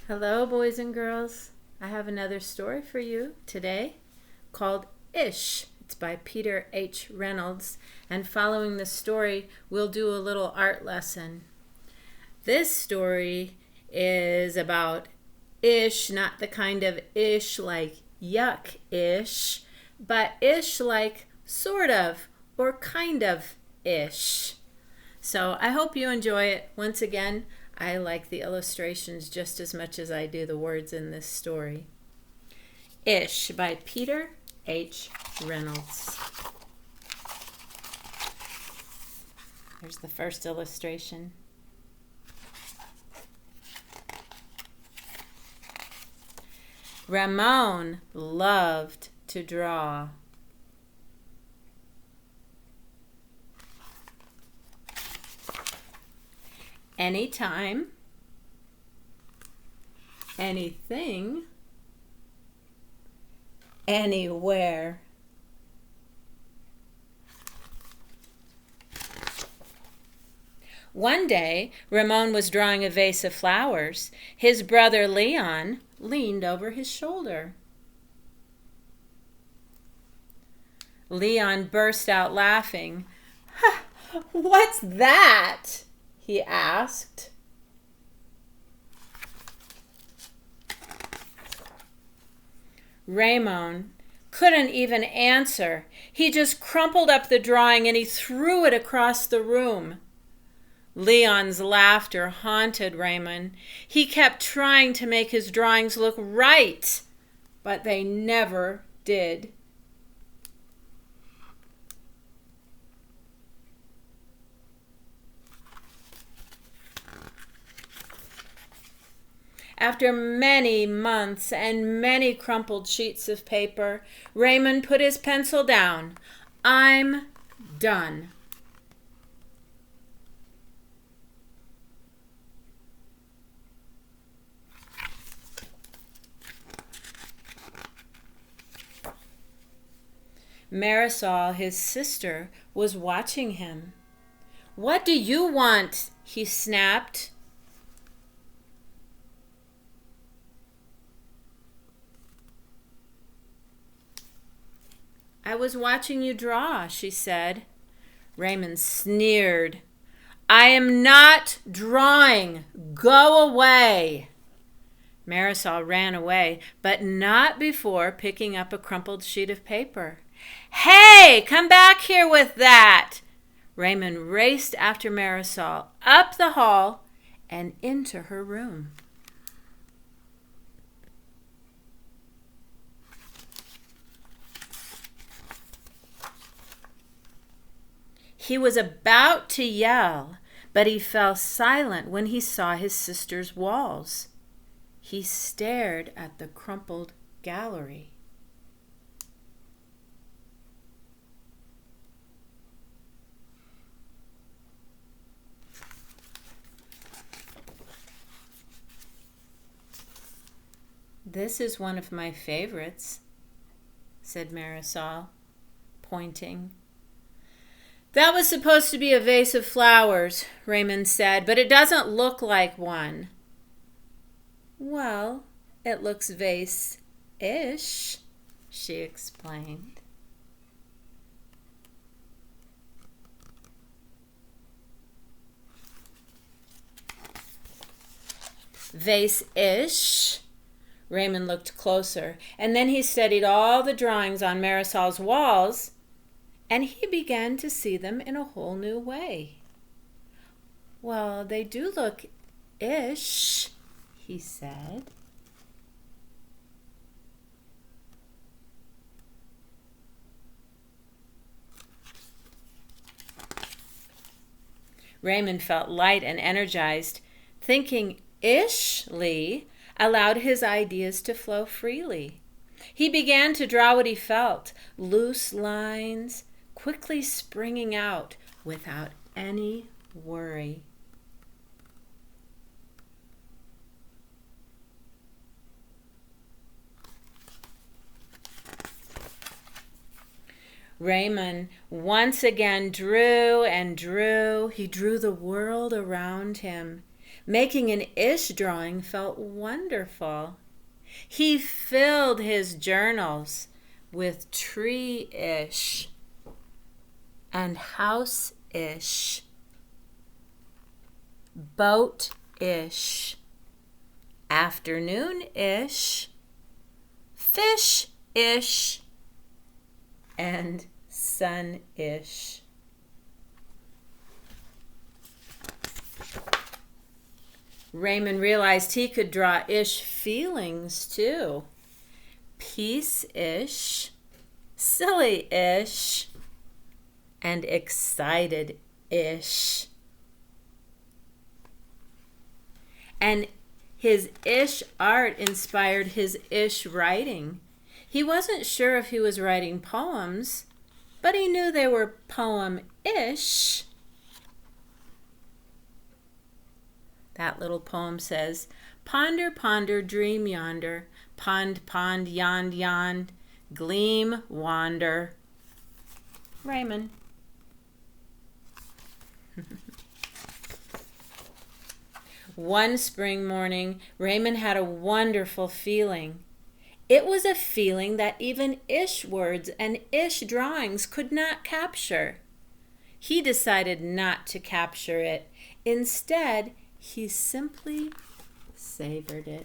Hello, boys and girls. I have another story for you today called Ish. It's by Peter H. Reynolds. And following the story, we'll do a little art lesson. This story is about ish, not the kind of ish like yuck ish, but ish like sort of or kind of ish. So I hope you enjoy it. Once again, I like the illustrations just as much as I do the words in this story. Ish by Peter H. Reynolds. Here's the first illustration. Ramon loved to draw. Anytime, anything, anywhere. One day, Ramon was drawing a vase of flowers. His brother Leon leaned over his shoulder. Leon burst out laughing. "What's that?" he asked. Ramon couldn't even answer. He just crumpled up the drawing and he threw it across the room. Leon's laughter haunted Ramon. He kept trying to make his drawings look right, but they never did. After many months and many crumpled sheets of paper, Raymond put his pencil down. "I'm done." Marisol, his sister, was watching him. "What do you want?" he snapped. "I was watching you draw," she said. Raymond sneered. "I am not drawing. Go away." Marisol ran away, but not before picking up a crumpled sheet of paper. "Hey, come back here with that!" Raymond raced after Marisol up the hall and into her room. He was about to yell, but he fell silent when he saw his sister's walls. He stared at the crumpled gallery. "This is one of my favorites," said Marisol, pointing. "That was supposed to be a vase of flowers," Raymond said, "but it doesn't look like one." "Well, it looks vase-ish," she explained. "Vase-ish?" Raymond looked closer, and then he studied all the drawings on Marisol's walls, and he began to see them in a whole new way. "Well, they do look ish," he said. Raymond felt light and energized. Thinking ishly allowed his ideas to flow freely. He began to draw what he felt, loose lines, quickly springing out without any worry. Raymond once again drew and drew. He drew the world around him, Making an ish drawing felt wonderful. He filled his journals with tree-ish and house-ish, boat-ish, afternoon-ish, fish-ish, and sun-ish. Raymond realized he could draw ish feelings too. Peace-ish, silly-ish, and excited-ish. And his ish art inspired his ish writing. He wasn't sure if he was writing poems, but he knew they were poem-ish. That little poem says, "Ponder, ponder, dream yonder, pond, pond, yond, yond, gleam, wander." Raymond. One spring morning, Raymond had a wonderful feeling. It was a feeling that even ish words and ish drawings could not capture. He decided not to capture it. Instead, he simply savored it.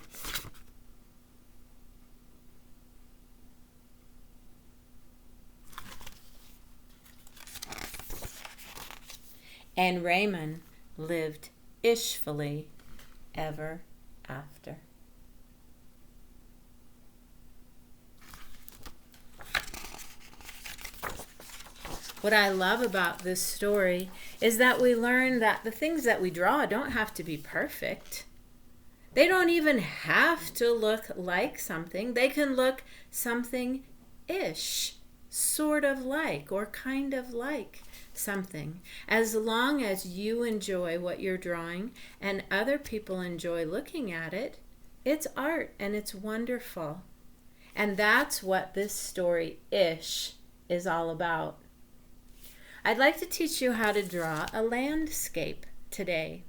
And Raymond lived ishfully ever after. What I love about this story is that we learn that the things that we draw don't have to be perfect. They don't even have to look like something. They can look something-ish, sort of like, or kind of like something. As long as you enjoy what you're drawing and other people enjoy looking at it, it's art and it's wonderful. And that's what this story-ish is all about. I'd like to teach you how to draw a landscape today.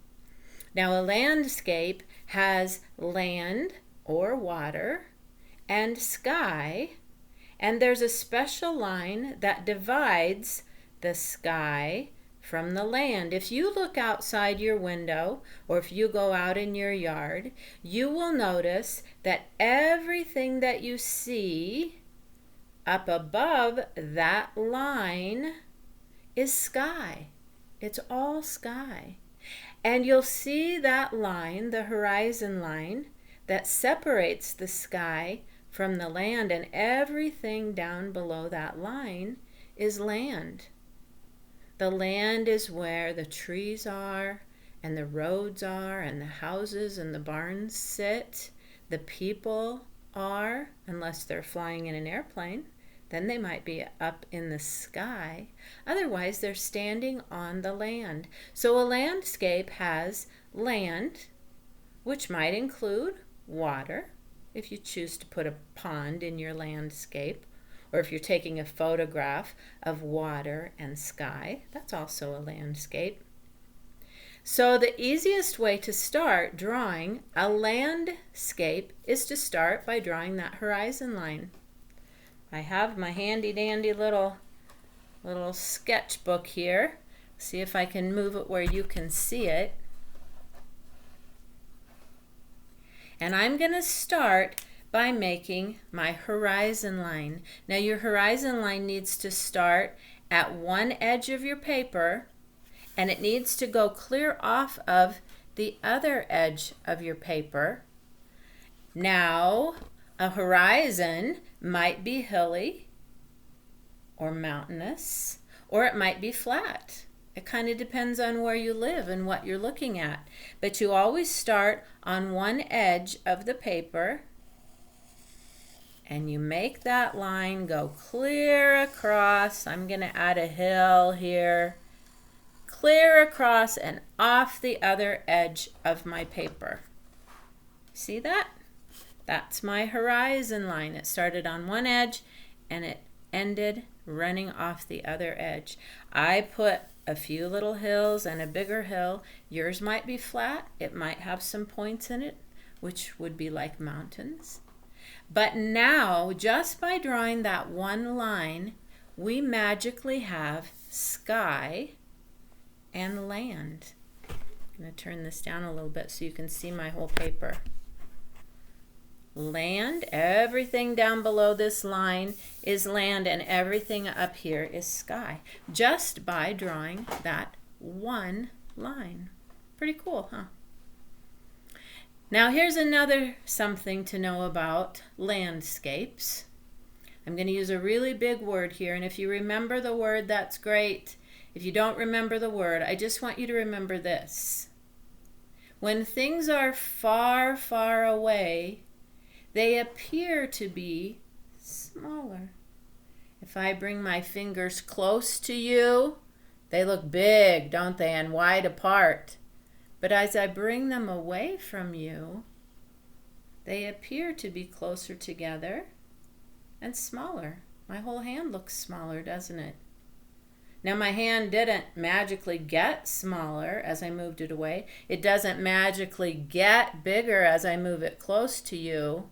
Now, a landscape has land or water and sky, and there's a special line that divides the sky from the land. If you look outside your window or if you go out in your yard, you will notice that everything that you see up above that line is sky. It's all sky. And you'll see that line, the horizon line, that separates the sky from the land, and everything down below that line is land. The land is where the trees are, and the roads are, and the houses and the barns sit. The people are, unless they're flying in an airplane. Then they might be up in the sky. Otherwise, they're standing on the land. So a landscape has land, which might include water, if you choose to put a pond in your landscape, or if you're taking a photograph of water and sky, that's also a landscape. So the easiest way to start drawing a landscape is to start by drawing that horizon line. I have my handy dandy little sketchbook here. See if I can move it where you can see it. And I'm going to start by making my horizon line. Now your horizon line needs to start at one edge of your paper, and it needs to go clear off of the other edge of your paper. Now, a horizon might be hilly or mountainous, or it might be flat. It kind of depends on where you live and what you're looking at. But you always start on one edge of the paper, and you make that line go clear across. I'm going to add a hill here. Clear across and off the other edge of my paper. See that? That's my horizon line. It started on one edge and it ended running off the other edge. I put a few little hills and a bigger hill. Yours might be flat. It might have some points in it, which would be like mountains. But now, just by drawing that one line, we magically have sky and land. I'm going to turn this down a little bit so you can see my whole paper. Land, everything down below this line is land, and everything up here is sky, just by drawing that one line. Pretty cool, huh? Now here's another something to know about landscapes. I'm going to use a really big word here, and if you remember the word, that's great. If you don't remember the word, I just want you to remember this. When things are far, far away, they appear to be smaller. If I bring my fingers close to you, they look big, don't they, and wide apart. But as I bring them away from you, they appear to be closer together and smaller. My whole hand looks smaller, doesn't it? Now my hand didn't magically get smaller as I moved it away. It doesn't magically get bigger as I move it close to you.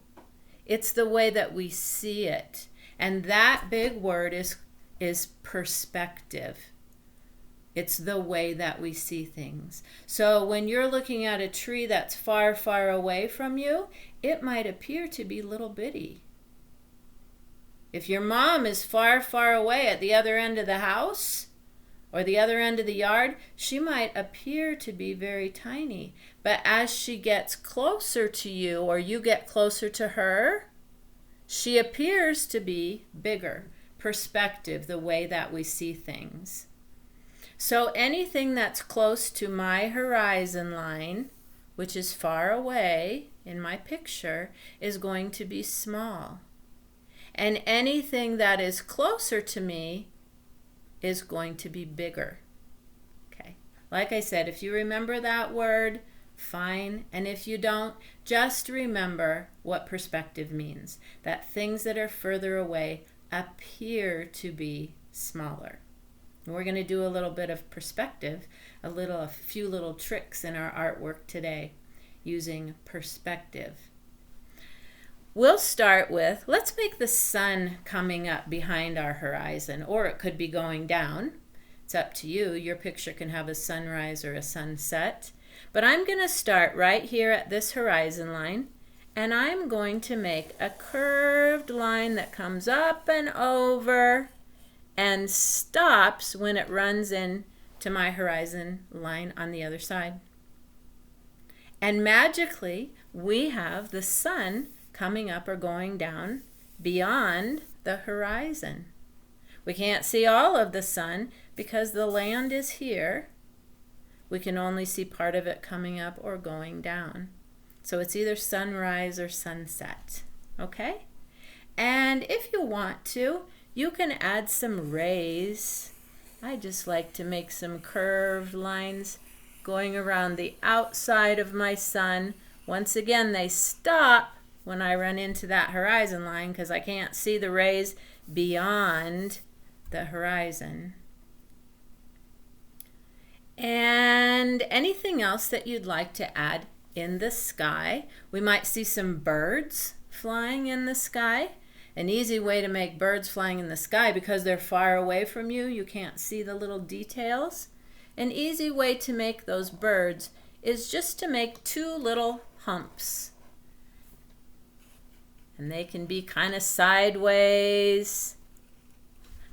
It's the way that we see it. And that big word is perspective. It's the way that we see things. So when you're looking at a tree that's far, far away from you, it might appear to be little bitty. If your mom is far, far away at the other end of the house or the other end of the yard, she might appear to be very tiny. But as she gets closer to you or you get closer to her, she appears to be bigger. Perspective, the way that we see things. So anything that's close to my horizon line, which is far away in my picture, is going to be small. And anything that is closer to me is going to be bigger. Okay. Like I said, if you remember that word, fine. And if you don't, just remember what perspective means. That things that are further away appear to be smaller. And we're going to do a little bit of perspective, a few little tricks in our artwork today using perspective. We'll start with, let's make the sun coming up behind our horizon, or it could be going down. It's up to you. Your picture can have a sunrise or a sunset. But I'm going to start right here at this horizon line, and I'm going to make a curved line that comes up and over and stops when it runs in to my horizon line on the other side. And magically, we have the sun coming up or going down beyond the horizon. We can't see all of the sun because the land is here. We can only see part of it coming up or going down. So it's either sunrise or sunset, okay? And if you want to, you can add some rays. I just like to make some curved lines going around the outside of my sun. Once again, they stop when I run into that horizon line because I can't see the rays beyond the horizon. And anything else that you'd like to add in the sky. We might see some birds flying in the sky. An easy way to make birds flying in the sky, because they're far away from you, you can't see the little details. An easy way to make those birds is just to make two little humps. And they can be kind of sideways,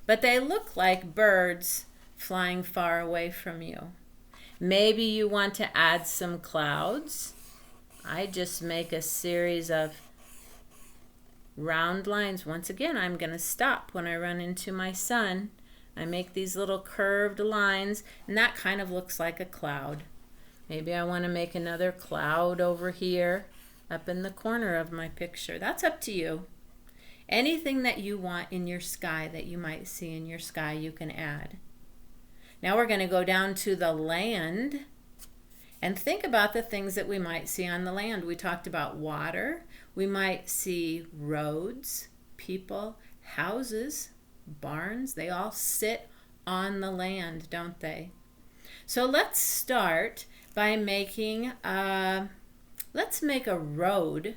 but they look like birds flying far away from you. Maybe you want to add some clouds. I just make a series of round lines. Once again, I'm going to stop when I run into my sun. I make these little curved lines, and that kind of looks like a cloud. Maybe I want to make another cloud over here up in the corner of my picture. That's up to you. Anything that you want in your sky, that you might see in your sky, you can add. Now we're going to go down to the land and think about the things that we might see on the land. We talked about water. We might see roads, people, houses, barns. They all sit on the land, don't they? So let's start by making let's make a road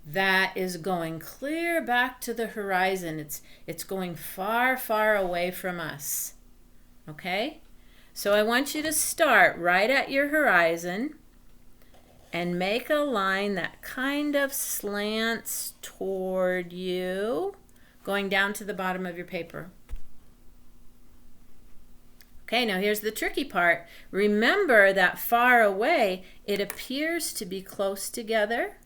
that is going clear back to the horizon. It's going far, far away from us. Okay? So I want you to start right at your horizon and make a line that kind of slants toward you, going down to the bottom of your paper. Okay, now here's the tricky part. Remember that far away, it appears to be close together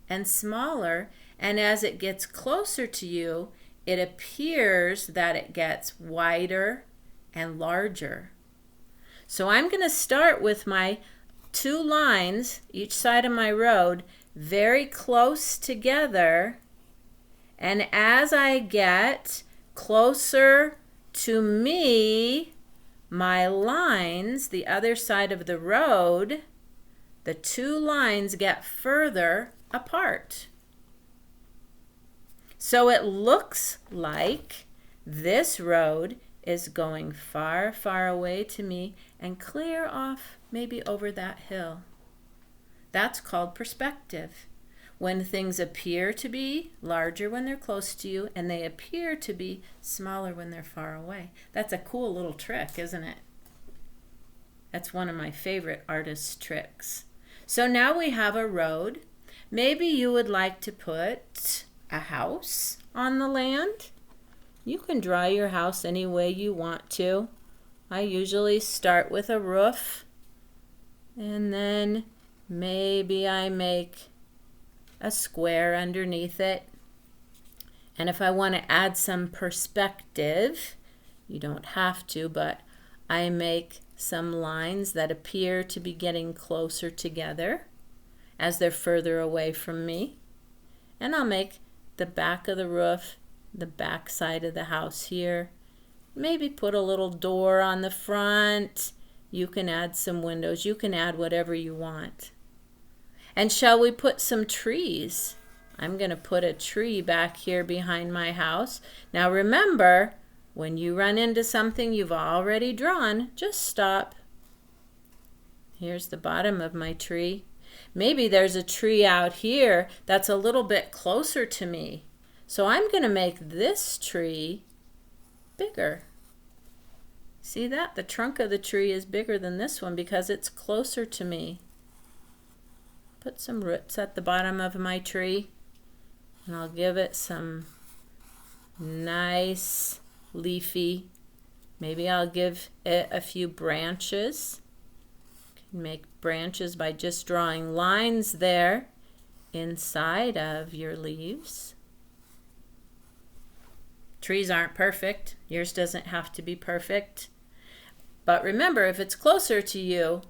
and smaller, and as it gets closer to you, it appears that it gets wider and larger. So I'm going to start with my two lines, each side of my road, very close together, and as I get closer to me, my lines, the other side of the road, the two lines get further apart. So it looks like this road is going far, far away to me and clear off maybe over that hill. That's called perspective. When things appear to be larger when they're close to you and they appear to be smaller when they're far away. That's a cool little trick, isn't it? That's one of my favorite artist tricks. So now we have a road. Maybe you would like to put a house on the land. You can draw your house any way you want to. I usually start with a roof, and then maybe I make a square underneath it. And if I want to add some perspective, you don't have to, but I make some lines that appear to be getting closer together as they're further away from me. And I'll make the back of the roof, the back side of the house here. Maybe put a little door on the front. You can add some windows. You can add whatever you want. And shall we put some trees? I'm going to put a tree back here behind my house. Now remember, when you run into something you've already drawn, just stop. Here's the bottom of my tree. Maybe there's a tree out here that's a little bit closer to me. So I'm going to make this tree bigger. See that? The trunk of the tree is bigger than this one because it's closer to me. Put some roots at the bottom of my tree, and I'll give it some nice leafy, maybe I'll give it a few branches. You can make branches by just drawing lines there inside of your leaves. Trees aren't perfect. Yours doesn't have to be perfect. But remember, if it's closer to you,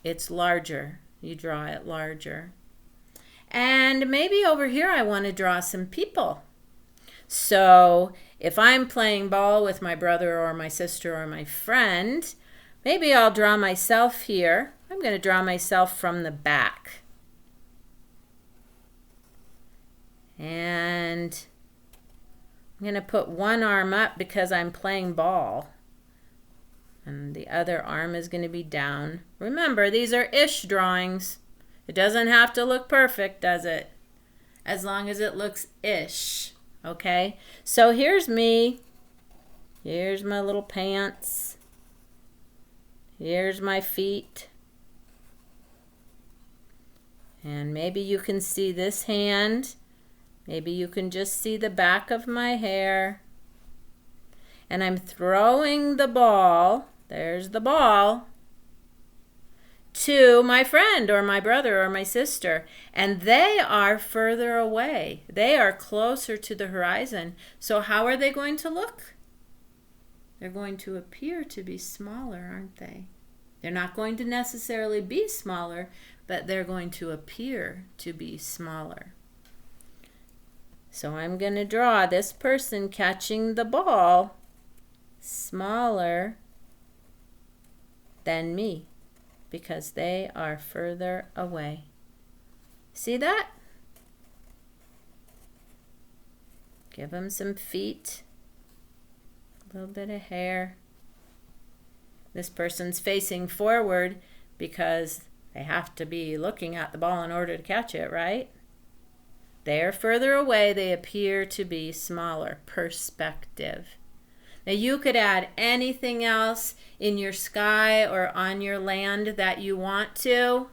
it's larger. You draw it larger. And maybe over here I want to draw some people. So if I'm playing ball with my brother or my sister or my friend, maybe I'll draw myself here. I'm going to draw myself from the back. And I'm going to put one arm up because I'm playing ball. And the other arm is going to be down. Remember, these are ish drawings. It doesn't have to look perfect, does it? As long as it looks ish. Okay? So here's me. Here's my little pants. Here's my feet. And maybe you can see this hand. Maybe you can just see the back of my hair. And I'm throwing the ball, there's the ball, to my friend or my brother or my sister. And they are further away. They are closer to the horizon. So how are they going to look? They're going to appear to be smaller, aren't they? They're not going to necessarily be smaller, but they're going to appear to be smaller. So I'm going to draw this person catching the ball smaller than me because they are further away. See that? Give them some feet. A little bit of hair. This person's facing forward because they have to be looking at the ball in order to catch it, right? They're further away. They appear to be smaller. Perspective. Now you could add anything else in your sky or on your land that you want to.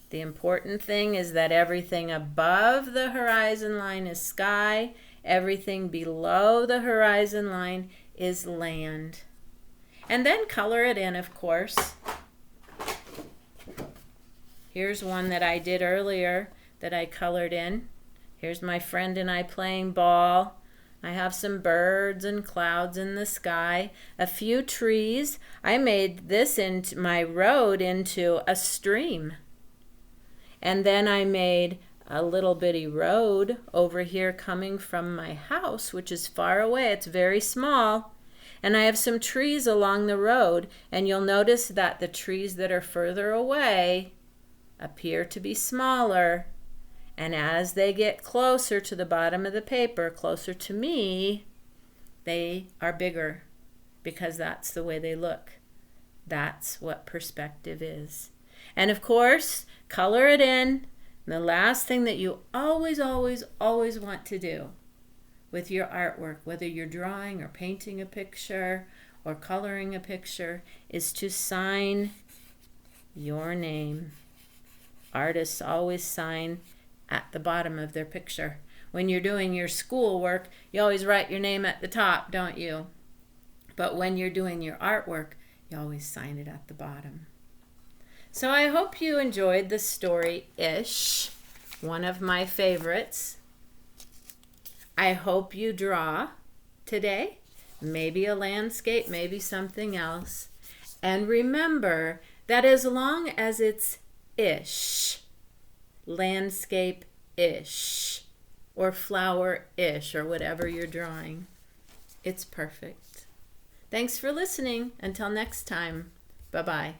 The important thing is that everything above the horizon line is sky. Everything below the horizon line is land. And then color it in, of course. Here's one that I did earlier that I colored in. Here's my friend and I playing ball. I have some birds and clouds in the sky, a few trees. I made this into my road into a stream. And then I made a little bitty road over here coming from my house, which is far away. It's very small. And I have some trees along the road, and you'll notice that the trees that are further away appear to be smaller. And as they get closer to the bottom of the paper, closer to me, they are bigger because that's the way they look. That's what perspective is. And of course, color it in. And the last thing that you always, always, always want to do with your artwork, whether you're drawing or painting a picture or coloring a picture, is to sign your name. Artists always sign at the bottom of their picture. When you're doing your school work, you always write your name at the top, don't you? But when you're doing your artwork, you always sign it at the bottom. So I hope you enjoyed the story Ish, one of my favorites. I hope you draw today, maybe a landscape, maybe something else. And remember that as long as it's ish, landscape-ish, or flower-ish, or whatever you're drawing, it's perfect. Thanks for listening. Until next time, bye-bye.